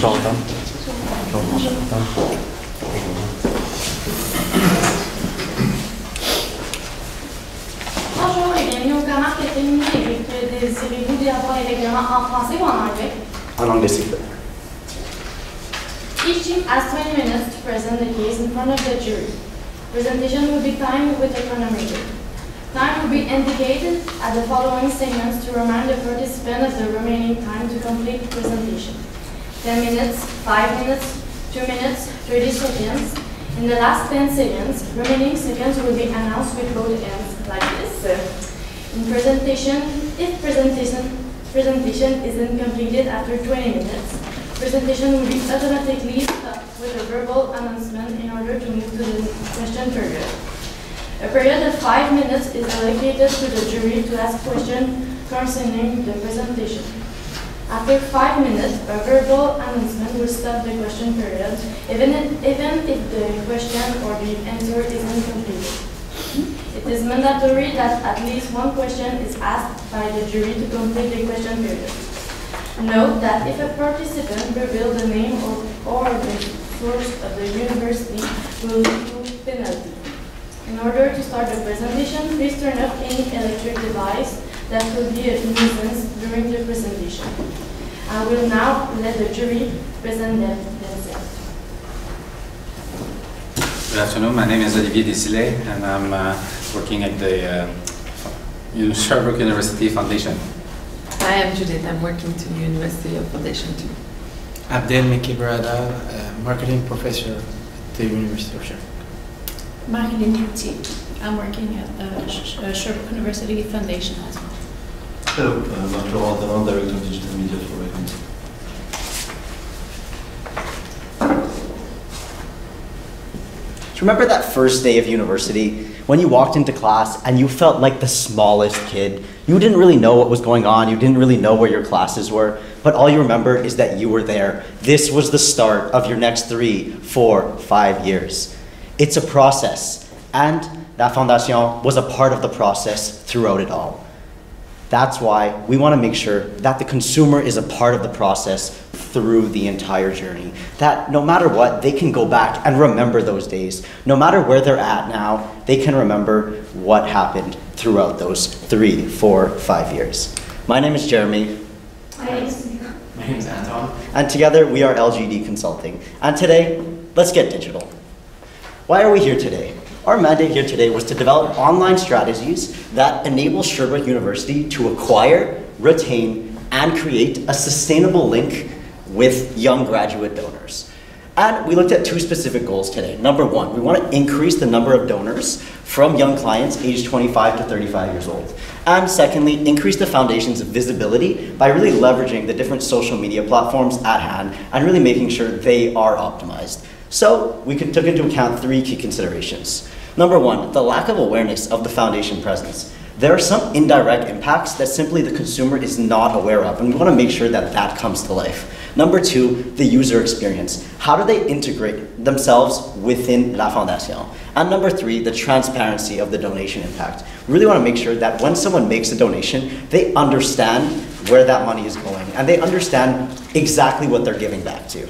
Bonjour et bienvenue au cours Marketing Numérique. Désirez-vous d'y avoir les règlements en français ou en anglais? En anglais, s'il vous plaît. Each team has 20 minutes to present the case in front of the jury. Presentation will be timed with a chronometer. Time will be indicated at the following segments to remind the participant of the remaining time to complete the presentation. 10 minutes, 5 minutes, 2 minutes, 30 seconds. In the last 10 seconds, remaining seconds will be announced with both ends like this. In presentation, if presentation isn't completed after 20 minutes, presentation will be automatically stopped with a verbal announcement in order to move to the question period. A period of 5 minutes is allocated to the jury to ask questions concerning the presentation. After 5 minutes, a verbal announcement will stop the question period, even if the question or the answer isn't completed. It is mandatory that at least one question is asked by the jury to complete the question period. Note that if a participant reveals the name or the source of the university, will lead to penalty. In order to start the presentation, please turn off any electric device that could be a nuisance during the presentation. I will now let the jury present themselves. Good afternoon, my name is Olivier Desilets and I'm working at the Sherbrooke University Foundation. Hi, I'm Judith. I'm working to the University of Foundation 2. Abdel Mekibrada, marketing professor at the University of Sherbrooke. Marketing Numérique. I'm working at Sherbrooke University Foundation as well. Hello, Marc Laurent, Director of Digital Media for Reckon. Do you remember that first day of university when you walked into class and you felt like the smallest kid? You didn't really know what was going on, you didn't really know where your classes were, but all you remember is that you were there. This was the start of your next 3, 4, 5 years. It's a process, and La Fondation was a part of the process throughout it all. That's why we want to make sure that the consumer is a part of the process through the entire journey. That no matter what, they can go back and remember those days. No matter where they're at now, they can remember what happened throughout those 3, 4, 5 years. My name is Jeremy. My name is Anton. And together we are LGD Consulting. And today, let's get digital. Why are we here today? Our mandate here today was to develop online strategies that enable Sherbrooke University to acquire, retain, and create a sustainable link with young graduate donors. And we looked at 2 specific goals today. Number 1, we want to increase the number of donors from young clients aged 25 to 35 years old. And secondly, increase the foundation's visibility by really leveraging the different social media platforms at hand and really making sure they are optimized. So we took into account 3 key considerations. Number 1, the lack of awareness of the foundation presence. There are some indirect impacts that simply the consumer is not aware of, and we want to make sure that that comes to life. Number 2, the user experience. How do they integrate themselves within La Fondation? And number 3, the transparency of the donation impact. We really want to make sure that when someone makes a donation, they understand where that money is going, and they understand exactly what they're giving back to.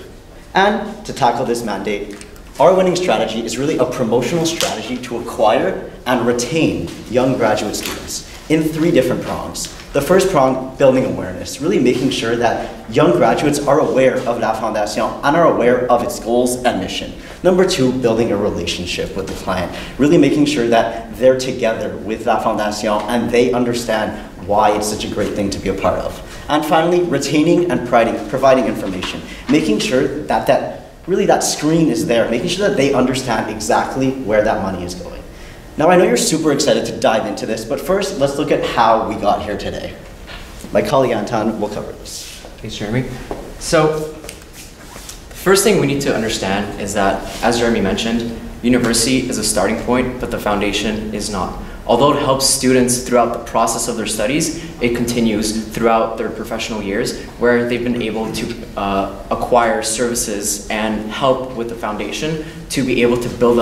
And to tackle this mandate, our winning strategy is really a promotional strategy to acquire and retain young graduate students in 3 different prongs. The first prong, building awareness, really making sure that young graduates are aware of La Fondation and are aware of its goals and mission. Number 2, building a relationship with the client, really making sure that they're together with La Fondation and they understand why it's such a great thing to be a part of. And finally, retaining and providing information, making sure that that screen is there, making sure that they understand exactly where that money is going. Now I know you're super excited to dive into this, but first let's look at how we got here today. My colleague Anton will cover this. Thanks, Jeremy. So, the first thing we need to understand is that, as Jeremy mentioned, university is a starting point, but the foundation is not. Although it helps students throughout the process of their studies, it continues throughout their professional years where they've been able to acquire services and help with the foundation to be able to build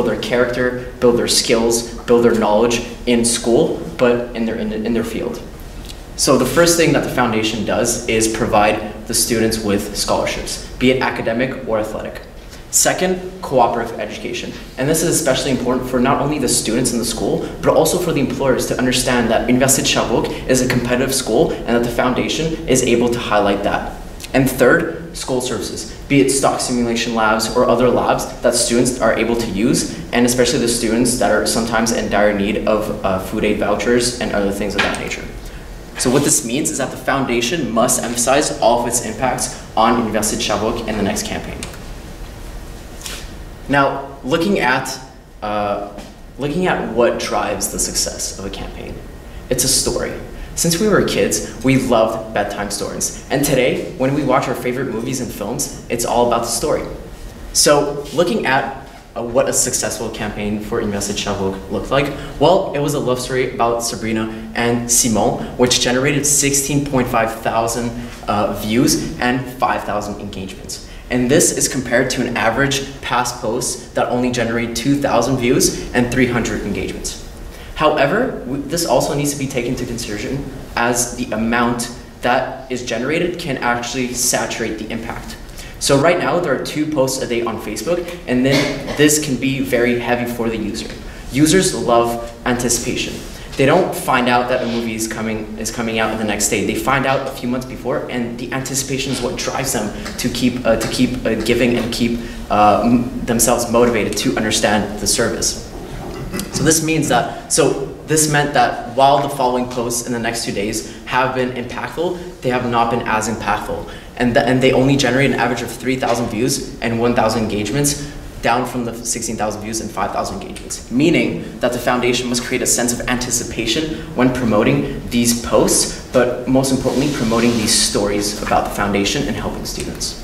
their character, build their skills, build their knowledge in school, but in their field. So the first thing that the foundation does is provide the students with scholarships, be it academic or athletic. Second, cooperative education. And this is especially important for not only the students in the school, but also for the employers to understand that Université de Sherbrooke is a competitive school and that the foundation is able to highlight that. And third, school services, be it stock simulation labs or other labs that students are able to use, and especially the students that are sometimes in dire need of food aid vouchers and other things of that nature. So what this means is that the foundation must emphasize all of its impacts on Université de Sherbrooke in the next campaign. Now, looking at what drives the success of a campaign, it's a story. Since we were kids, we loved bedtime stories. And today, when we watch our favorite movies and films, it's all about the story. So looking at what a successful campaign for Université de Sherbrooke looked like, well, it was a love story about Sabrina and Simon, which generated 16.5 thousand views and 5,000 engagements. And this is compared to an average past post that only generate 2,000 views and 300 engagements. However, this also needs to be taken into consideration as the amount that is generated can actually saturate the impact. So right now there are 2 posts a day on Facebook, and then this can be very heavy for the user. Users love anticipation. They don't find out that a movie is coming out the next day. They find out a few months before, and the anticipation is what drives them to keep giving and keep themselves motivated to understand the service. So this meant that while the following posts in the next 2 days have been impactful, they have not been as impactful, and they only generate an average of 3,000 views and 1,000 engagements, down from the 16,000 views and 5,000 engagements, meaning that the foundation must create a sense of anticipation when promoting these posts, but most importantly, promoting these stories about the foundation and helping students.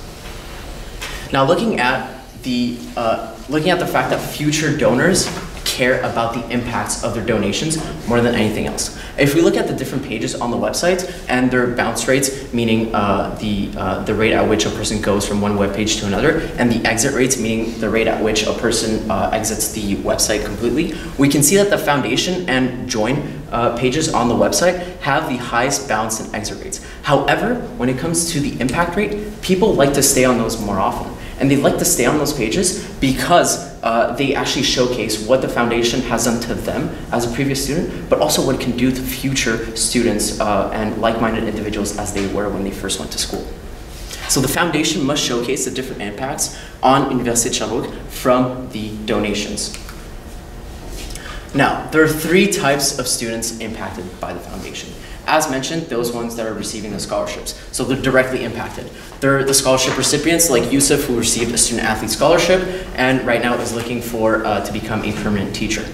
Now, looking at the fact that future donors care about the impacts of their donations more than anything else. If we look at the different pages on the website and their bounce rates, meaning the rate at which a person goes from one web page to another, and the exit rates, meaning the rate at which a person exits the website completely, we can see that the foundation and join pages on the website have the highest bounce and exit rates. However, when it comes to the impact rate, people like to stay on those more often. And they like to stay on those pages because they actually showcase what the foundation has done to them as a previous student, but also what it can do to future students and like-minded individuals as they were when they first went to school. So the foundation must showcase the different impacts on Université de Sherbrooke from the donations. Now, there are 3 types of students impacted by the foundation. As mentioned, those ones that are receiving the scholarships. So they're directly impacted. They're the scholarship recipients like Yusuf, who received a student athlete scholarship and right now is looking for to become a permanent teacher.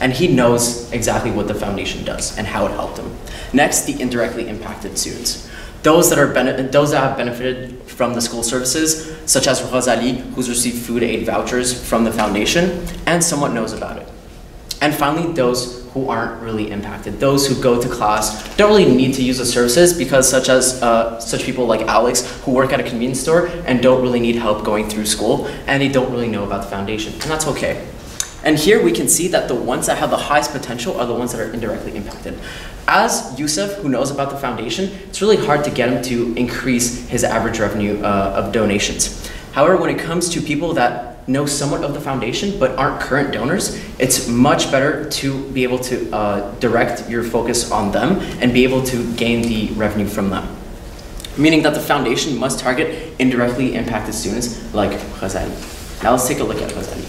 And he knows exactly what the foundation does and how it helped him. Next, the indirectly impacted students. Those that have benefited from the school services, such as Rosalie, who's received food aid vouchers from the foundation and somewhat knows about it. And finally, those who aren't really impacted. Those who go to class, don't really need to use the services because such people like Alex who work at a convenience store and don't really need help going through school and they don't really know about the foundation, and that's okay. And here we can see that the ones that have the highest potential are the ones that are indirectly impacted. As Yusuf, who knows about the foundation, it's really hard to get him to increase his average revenue of donations. However, when it comes to people that know somewhat of the foundation but aren't current donors, it's much better to be able to direct your focus on them and be able to gain the revenue from them. Meaning that the foundation must target indirectly impacted students like Rosalie. Now let's take a look at Rosalie.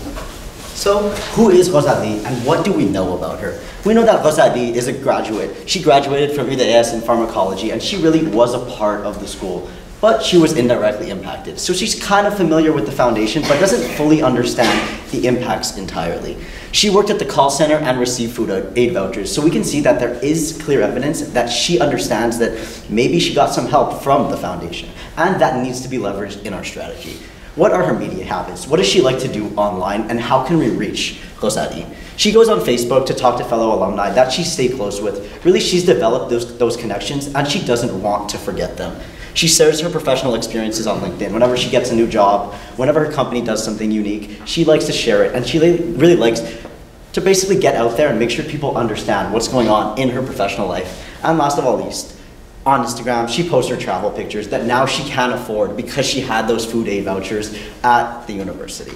So, who is Rosalie and what do we know about her? We know that Rosalie is a graduate. She graduated from UDS in pharmacology and she really was a part of the school, but she was indirectly impacted. So she's kind of familiar with the foundation, but doesn't fully understand the impacts entirely. She worked at the call center and received food aid vouchers, so we can see that there is clear evidence that she understands that maybe she got some help from the foundation, and that needs to be leveraged in our strategy. What are her media habits? What does she like to do online, and how can we reach Rosalie? She goes on Facebook to talk to fellow alumni that she stayed close with. Really, she's developed those connections, and she doesn't want to forget them. She shares her professional experiences on LinkedIn. Whenever she gets a new job, whenever her company does something unique, she likes to share it, and she really likes to basically get out there and make sure people understand what's going on in her professional life. And last of all least, on Instagram, she posts her travel pictures that now she can't afford because she had those food aid vouchers at the university.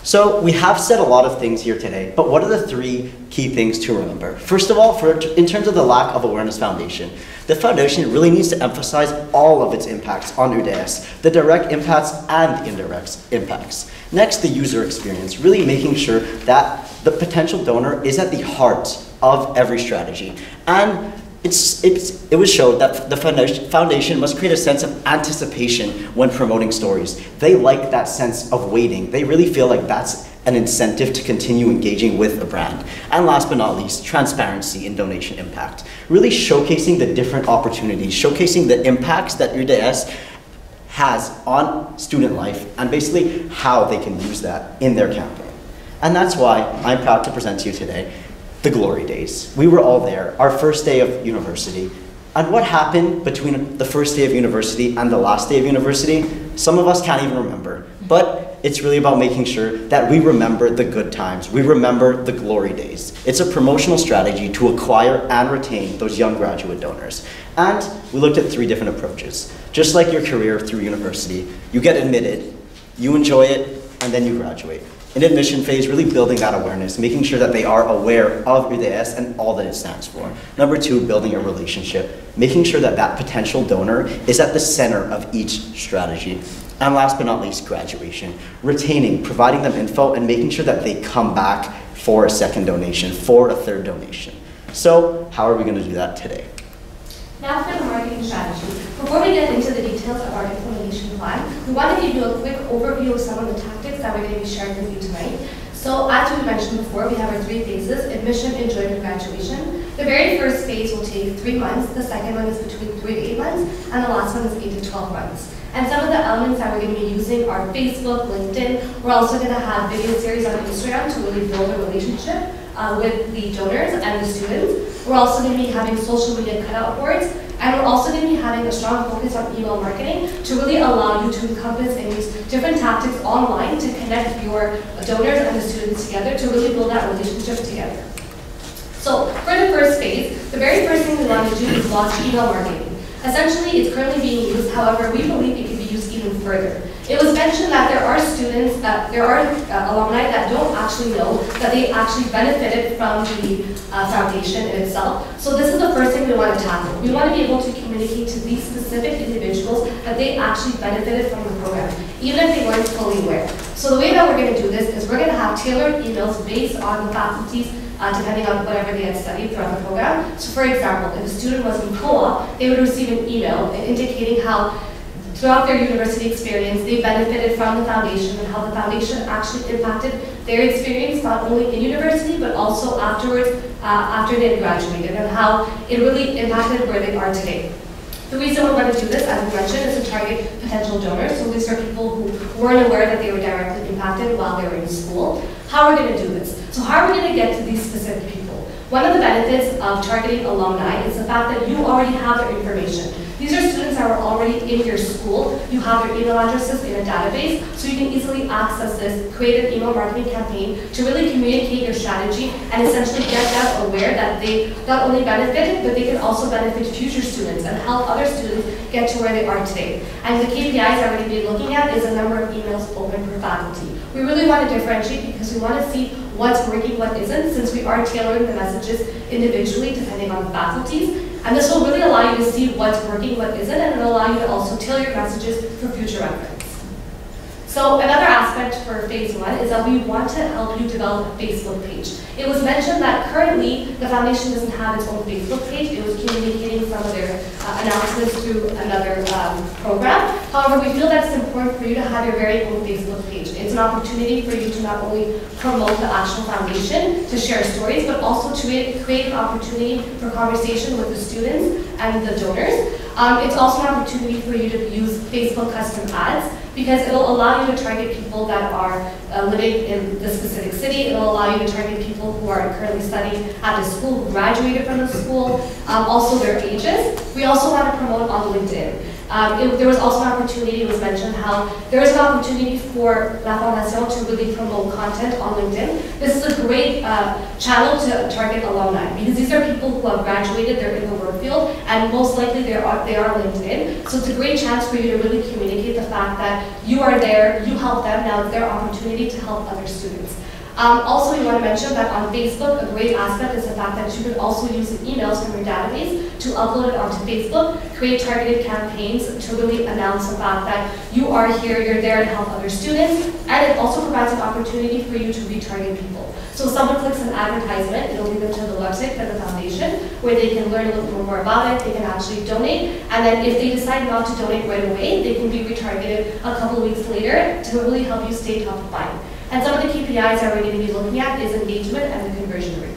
So we have said a lot of things here today, but what are the 3 key things to remember? First of all, in terms of the lack of awareness foundation, the foundation really needs to emphasize all of its impacts on UDS, the direct impacts and the indirect impacts. Next, the user experience, really making sure that the potential donor is at the heart of every strategy. And it was showed that the foundation must create a sense of anticipation when promoting stories. They like that sense of waiting. They really feel like that's an incentive to continue engaging with a brand. And last but not least, transparency in donation impact. Really showcasing the different opportunities, showcasing the impacts that UDS has on student life and basically how they can use that in their campaign. And that's why I'm proud to present to you today the glory days. We were all there, our first day of university. And what happened between the first day of university and the last day of university, some of us can't even remember. But it's really about making sure that we remember the good times. We remember the glory days. It's a promotional strategy to acquire and retain those young graduate donors. And we looked at 3 different approaches. Just like your career through university, you get admitted, you enjoy it, and then you graduate. In admission phase, really building that awareness, making sure that they are aware of UDS and all that it stands for. Number 2, building a relationship, making sure that that potential donor is at the center of each strategy. And last but not least, graduation, retaining, providing them info, and making sure that they come back for a second donation, for a third donation. So how are we going to do that today? Now for the marketing strategy. Before we get into the details of our implementation plan, we want to give you a quick overview of some of the tactics that we're going to be sharing with you tonight. So as we mentioned before, we have our 3 phases: admission, enjoyment, graduation. The very first phase will take 3 months, the second one is between 3 to 8 months, and the last one is 8 to 12 months. And some of the elements that we're going to be using are Facebook, LinkedIn. We're also going to have video series on Instagram to really build a relationship with the donors and the students. We're also going to be having social media cutout boards, and we're also going to be having a strong focus on email marketing to really allow you to encompass and use different tactics online to connect your donors and the students together to really build that relationship together. So for the first phase, the very first thing we want to do is launch email marketing. Essentially, it's currently being used, however, we believe it can be used even further. It was mentioned that there are students, there are alumni that don't actually know that they actually benefited from the foundation in itself. So this is the first thing we want to tackle. We want to be able to communicate to these specific individuals that they actually benefited from the program, even if they weren't fully aware. So the way that we're going to do this is we're going to have tailored emails based on the faculty's depending on whatever they had studied throughout the program. So for example, if a student was in co-op, they would receive an email indicating how throughout their university experience they benefited from the foundation and how the foundation actually impacted their experience not only in university but also afterwards after they had graduated, and how it really impacted where they are today. The reason we want to do this, as we mentioned, is to target potential donors. So these are people who weren't aware that they were directly impacted while they were in school. How are we going to do this? So how are we going to get to these specific people? One of the benefits of targeting alumni is the fact that you already have their information. These are students that were already in your school. You have their email addresses in a database, so you can easily access this, create an email marketing campaign to really communicate your strategy and essentially get them aware that they not only benefited, but they can also benefit future students and help other students get to where they are today. And the KPIs that we're going to be looking at is the number of emails open per faculty. We really want to differentiate because we want to see what's working, what isn't, since we are tailoring the messages individually depending on the faculties. And this will really allow you to see what's working, what isn't, and it'll allow you to also tailor your messages for future reference. So another aspect for phase 1 is that we want to help you develop a Facebook page. It was mentioned that currently the foundation doesn't have its own Facebook page. It was communicating some of their announcements through another program. However, we feel that it's important for you to have your very own Facebook page. It's an opportunity for you to not only promote the actual foundation, to share stories, but also to create an opportunity for conversation with the students and the donors. It's also an opportunity for you to use Facebook custom ads, because it'll allow you to target people that are living in the specific city. It'll allow you to target people who are currently studying at the school, who graduated from the school, also their ages. We also want to promote on LinkedIn. There was also an opportunity, it was mentioned how there is an opportunity for La Fondation to really promote content on LinkedIn. This is a great channel to target alumni because these are people who have graduated, they're in the work field, and most likely they are LinkedIn. So it's a great chance for you to really communicate the fact that you are there, you help them, now it's their opportunity to help other students. Also, we want to mention that on Facebook, a great aspect is the fact that you can also use the emails from your database to upload it onto Facebook, create targeted campaigns to really announce the fact that you are here, you're there to help other students, and it also provides an opportunity for you to retarget people. So if someone clicks an advertisement, it'll lead them to the website for the foundation, where they can learn a little bit more about it, they can actually donate, and then if they decide not to donate right away, they can be retargeted a couple of weeks later to really help you stay top of mind. And some of the KPIs that we're going to be looking at is engagement and the conversion rate.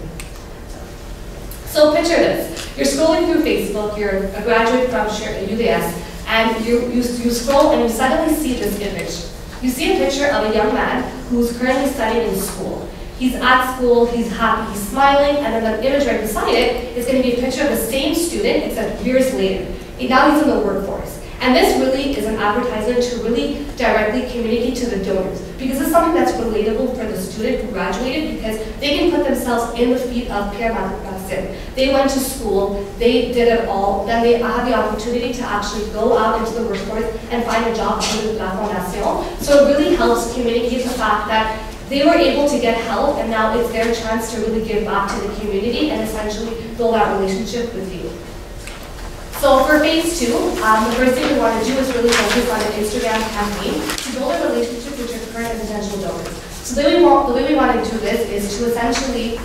So picture this. You're scrolling through Facebook, you're a graduate from UDS, and you scroll and you suddenly see this image. You see a picture of a young man who's currently studying in school. He's at school, he's happy, he's smiling, and then the image right beside it is going to be a picture of the same student, except years later. And now he's in the workforce. And this really is an advertisement to really directly communicate to the donors, because it's something that's relatable for the student who graduated, because they can put themselves in the feet of Pierre Martin. They went to school, they did it all, then they had the opportunity to actually go out into the workforce and find a job under La Fondation. So it really helps communicate the fact that they were able to get help, and now it's their chance to really give back to the community and essentially build that relationship with you. So for phase 2, the first thing we want to do is really focus on an Instagram campaign to build a relationship with your current and potential donors. So the way we want to do this is to essentially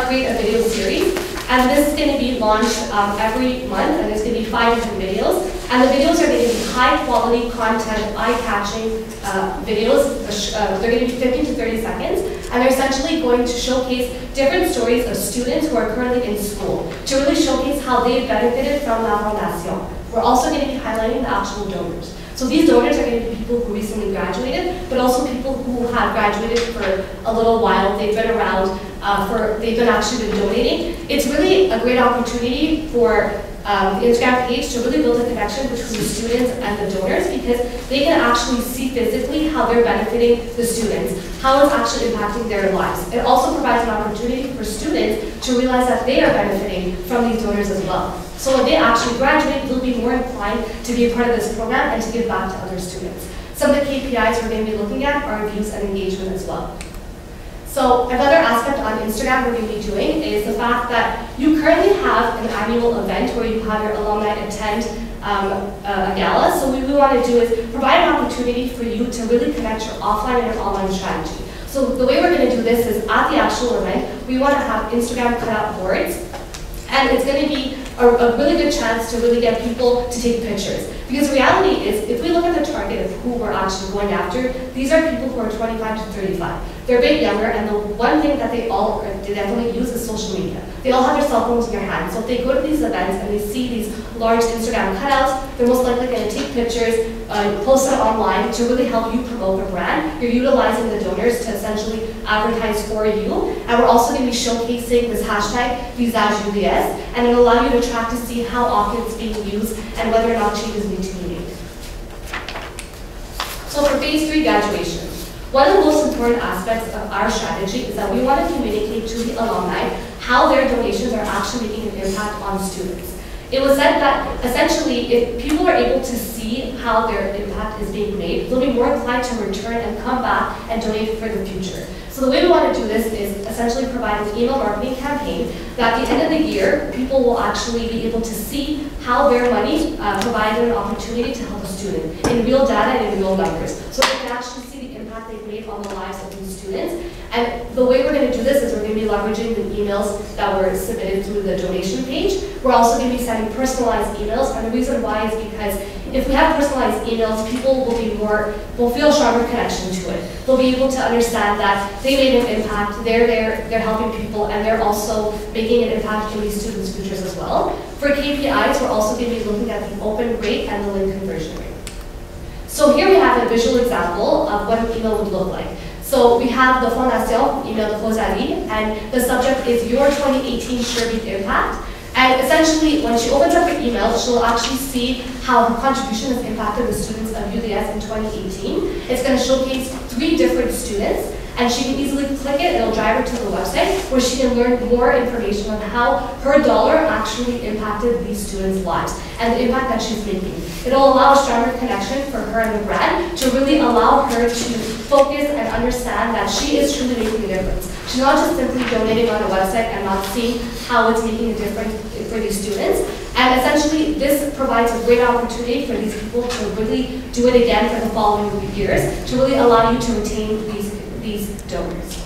create a video series, and this is going to be launched every month, and there's going to be 5 different videos, and the videos are going to be high quality content, eye-catching videos. They're going to be 15 to 30 seconds, and they're essentially going to showcase different stories of students who are currently in school to really showcase how they've benefited from La Fondation. We're also going to be highlighting the actual donors. So these donors are going to be people who recently graduated, but also people who have graduated for a little while. They've been around, they've actually been donating. It's really a great opportunity for the Instagram page to really build a connection between the students and the donors, because they can actually see physically how they're benefiting the students, how it's actually impacting their lives. It also provides an opportunity for students to realize that they are benefiting from these donors as well. So when they actually graduate, they'll be more inclined to be a part of this program and to give back to other students. Some of the KPIs we're going to be looking at are views and engagement as well. So another aspect on Instagram we're going to be doing is the fact that you currently have an annual event where you have your alumni attend a gala. So what we want to do is provide an opportunity for you to really connect your offline and your online strategy. So the way we're going to do this is at the actual event, we want to have Instagram cutout boards, and it's going to be a really good chance to really get people to take pictures. Because the reality is, if we look at the target of who we're actually going after, these are people who are 25 to 35. They're a bit younger, and the one thing that they definitely use is social media. They all have their cell phones in their hands, so if they go to these events and they see these large Instagram cutouts, they're most likely going to take pictures, post them online to really help you promote the brand. You're utilizing the donors to essentially advertise for you, and we're also going to be showcasing this hashtag VisageUDS, and it'll allow you to track to see how often it's being used and whether or not changes need to be made. So for phase 3 graduation, one of the most important aspects of our strategy is that we want to communicate to the alumni how their donations are actually making an impact on students. It was said that essentially if people are able to see how their impact is being made, they'll be more inclined to return and come back and donate for the future. So the way we want to do this is essentially provide an email marketing campaign that at the end of the year, people will actually be able to see how their money provided an opportunity to help a student in real data and in real numbers. So they can actually see the impact they've made on the lives of these students. And the way we're going to do this is we're going to be leveraging the emails that were submitted through the donation page. We're also going to be sending personalized emails, and the reason why is because if we have personalized emails, people will feel a stronger connection to it. They'll be able to understand that they made an impact, they're helping people, and they're also making an impact in these students' futures as well. For KPIs, we're also going to be looking at the open rate and the link conversion rate. So here we have a visual example of what an email would look like. So we have the Fondation email, the Rosalie, and the subject is your 2018 Sherbet Impact. And essentially, when she opens up her email, she'll actually see how her contribution has impacted the students of UDS in 2018. It's going to showcase 3 different students, and she can easily click it, it'll drive her to the website where she can learn more information on how her dollar actually impacted these students' lives and the impact that she's making. It'll allow a stronger connection for her and the brand to really allow her to focus and understand that she is truly making a difference. She's not just simply donating on a website and not seeing how it's making a difference for these students. And essentially, this provides a great opportunity for these people to really do it again for the following years, to really allow you to retain these donors.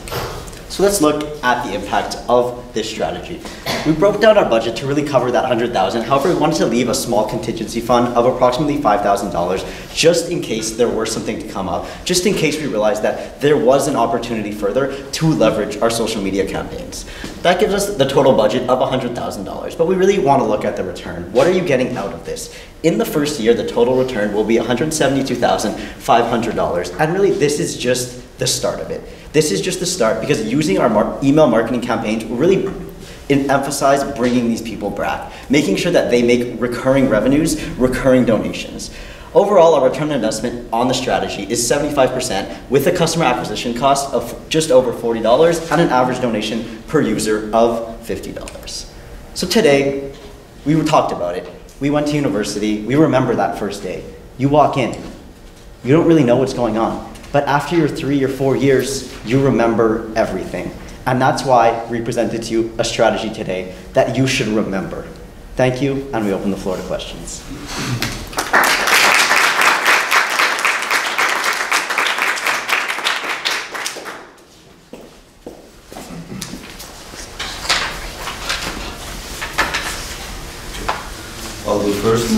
So let's look at the impact of this strategy. We broke down our budget to really cover that $100,000. However, we wanted to leave a small contingency fund of approximately $5,000 just in case there were something to come up, just in case we realized that there was an opportunity further to leverage our social media campaigns. That gives us the total budget of $100,000, but we really want to look at the return. What are you getting out of this? In the first year, the total return will be $172,500, and really this is just the start of it. This is just the start because using our email marketing campaigns will really emphasize bringing these people back, making sure that they make recurring revenues, recurring donations. Overall, our return on investment on the strategy is 75% with a customer acquisition cost of just over $40 and an average donation per user of $50. So today, we talked about it. We went to university. We remember that first day. You walk in. You don't really know what's going on. But after your 3 or 4 years, you remember everything. And that's why we presented to you a strategy today that you should remember. Thank you, and we open the floor to questions. I'll go first.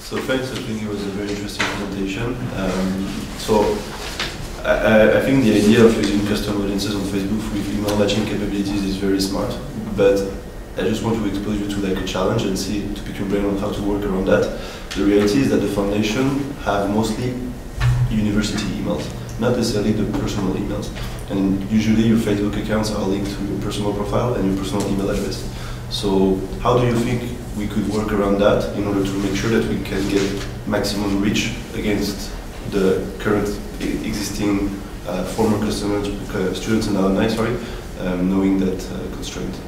So thanks, I think it was a very interesting presentation. I think the idea of using custom audiences on Facebook with email matching capabilities is very smart, but I just want to expose you to like a challenge and see, to pick your brain on how to work around that. The reality is that the foundation have mostly university emails, not necessarily the personal emails. And usually your Facebook accounts are linked to your personal profile and your personal email address. So how do you think we could work around that in order to make sure that we can get maximum reach against the current existing former customers, students and alumni, knowing that constraint?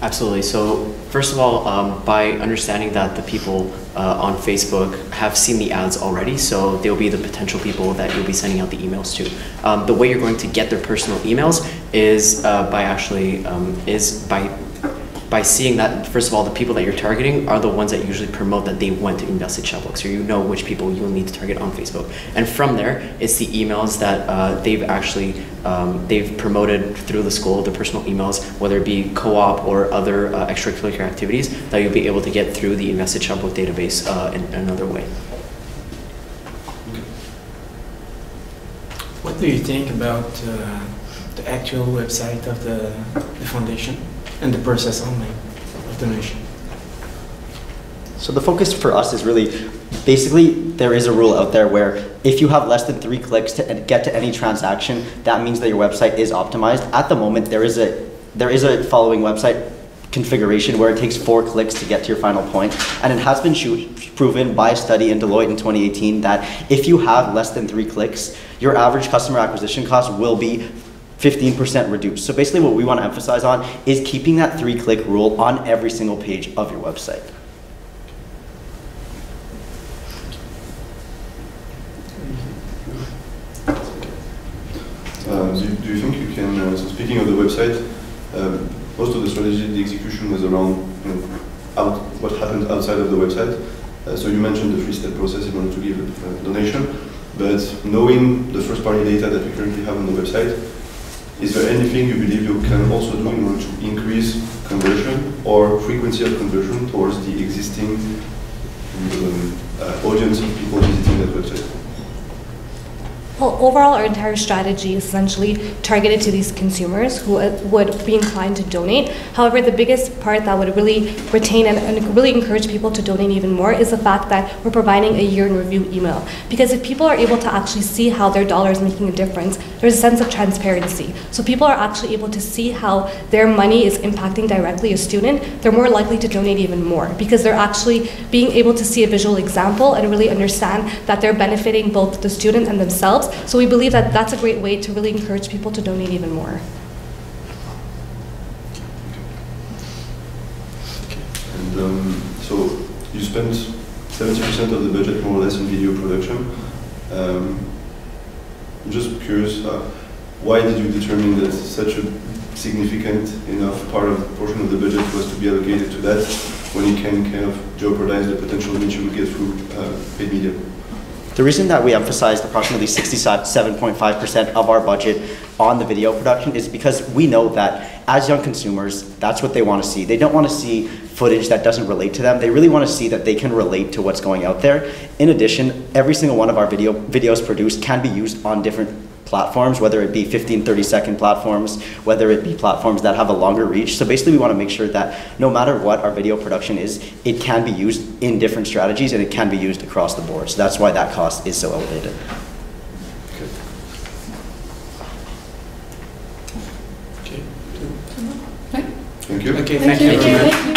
Absolutely. So first of all, by understanding that the people on Facebook have seen the ads already, so they'll be the potential people that you'll be sending out the emails to. The way you're going to get their personal emails is by seeing that, first of all, the people that you're targeting are the ones that usually promote that they went to Invested Shopbook, so you know which people you'll need to target on Facebook. And from there, it's the emails that they've promoted through the school, the personal emails, whether it be co-op or other extracurricular activities that you'll be able to get through the Invested Shopbook database in another way. What do you think about the actual website of the foundation and the process online of donation? So the focus for us is really, basically, there is a rule out there where if you have less than 3 clicks to get to any transaction, that means that your website is optimized. At the moment, there is a following website configuration where it takes 4 clicks to get to your final point. And it has been proven by a study in Deloitte in 2018 that if you have less than 3 clicks, your average customer acquisition cost will be 15% reduced. So basically what we want to emphasize on is keeping that 3-click rule on every single page of your website. Do you think you can, so speaking of the website, most of the strategy, the execution was around what happened outside of the website. So you mentioned the 3-step process in order to give a donation, but knowing the first-party data that we currently have on the website, is there anything you believe you can also do in order to increase conversion or frequency of conversion towards the existing audience of people visiting that website? Overall, our entire strategy is essentially targeted to these consumers who would be inclined to donate. However, the biggest part that would really retain and really encourage people to donate even more is the fact that we're providing a year in review email. Because if people are able to actually see how their dollar is making a difference, there's a sense of transparency. So people are actually able to see how their money is impacting directly a student, they're more likely to donate even more because they're actually being able to see a visual example and really understand that they're benefiting both the student and themselves. So we believe that that's a great way to really encourage people to donate even more. And so you spent 70% of the budget more or less in video production. I'm just curious, why did you determine that such a significant enough portion of the budget was to be allocated to that when you can kind of jeopardize the potential reach you would get through paid media? The reason that we emphasized approximately 67.5% of our budget on the video production is because we know that as young consumers, that's what they want to see. They don't want to see footage that doesn't relate to them. They really want to see that they can relate to what's going out there. In addition, every single one of our videos produced can be used on different platforms, whether it be 15, 30-second platforms, whether it be platforms that have a longer reach. So basically we want to make sure that no matter what our video production is, it can be used in different strategies and it can be used across the board. So that's why that cost is so elevated. Okay. Okay. Thank you. Okay, thank you very much.